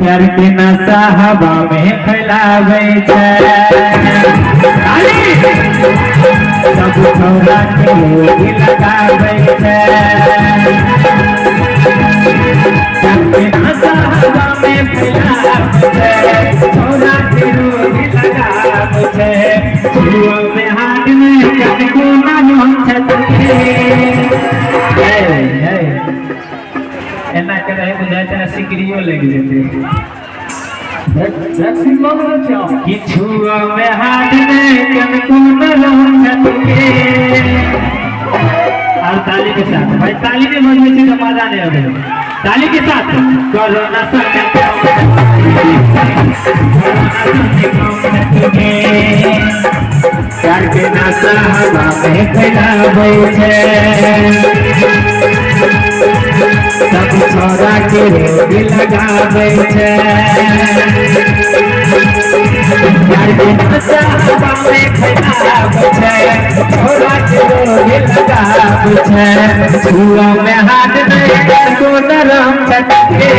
प्यार के नशा हवा में फैलावे छे सब छौरा के लोग लगावे छे प्यार के नशा हवा में फैलावे छे छौरा के लोग लगावे छे छुआ में हाथ में कनको ना मन छतके एना करे बुझाय त सिकरियो लग जेते वैक्सीन मांगना चाहो किछु में हाथ में कनको न मन छतके और ताली के साथ भाई ताली में बजवे से मजा नहीं आवे ताली के साथ कोरोना प्यार के नशा हवा में फैलावे छे सब छौरा के रोग लगावे छे प्यार के नशा हवा में फैलावे छे छौरा के रोग लगावे छे छुआ में हाथ में को नरम छटके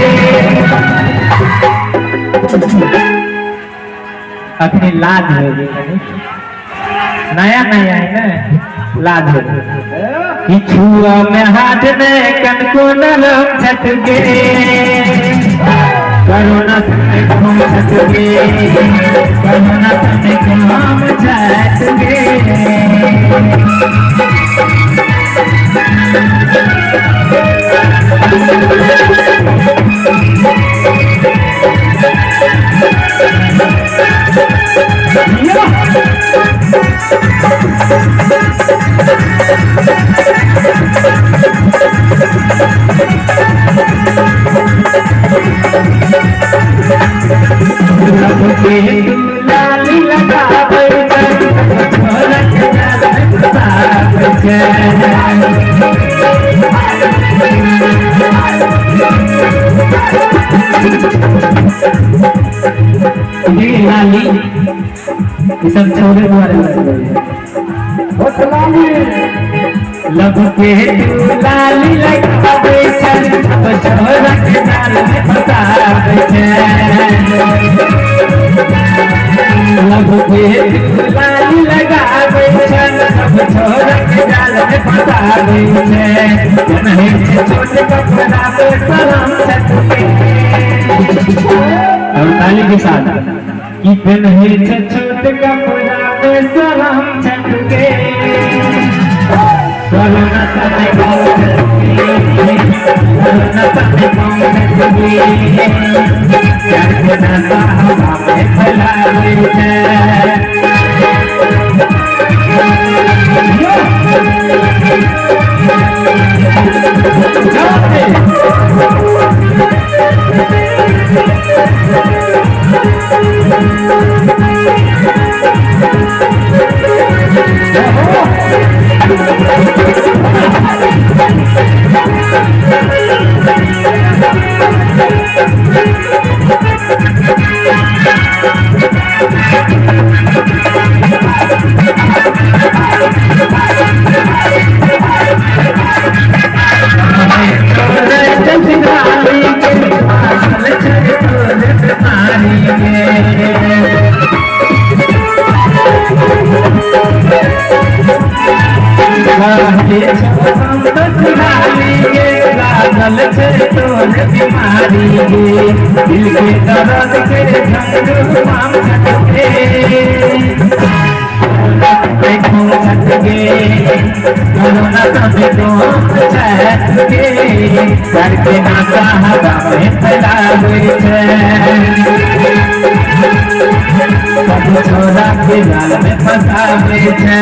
अपनी लाज हो गई नया नया है ना लाज हो गई छुआ में हाथ में कनको नरम छटके कोरोना समय घूम छटके कोरोना समय घूम छटके लाली लगावे लाली सब छोड़े द्वारा लब के लाली लगावे छोरा के जाल में फसावे लब के लाली लगावे छोरा के जाल में फसावे नहीं छोटे कपड़ा पे सलाम छटके और ताली के साथ कि नहीं छोटे कपड़ा पे सलाम छटके कोरोना समय घूम छटके प्यार के नशा हवा में फैलावे छे बीमारी दिल के दर्द के झंझाम छटके कोरोना समय घूम छटके प्यार के नशा हवा में फैलावे छे सब छोरा के जाल में फसावे छे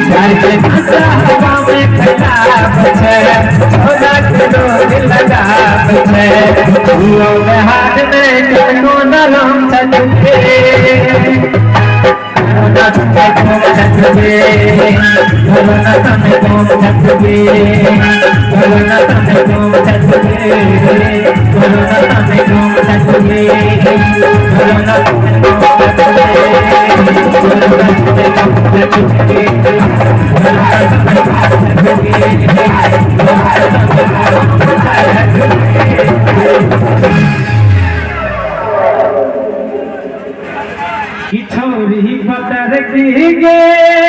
प्यार के नशा हवा में फैलावे छे छोरा के लोग लगावे छे छुआ में हाथ में कनको नरम छटके कोरोना समय घूम छटके कोरोना समय घूम छटके कोरोना समय घूम छटके कोरोना समय घूम छटके कोरोना समय घूम छटके कि छोरी पतर की गे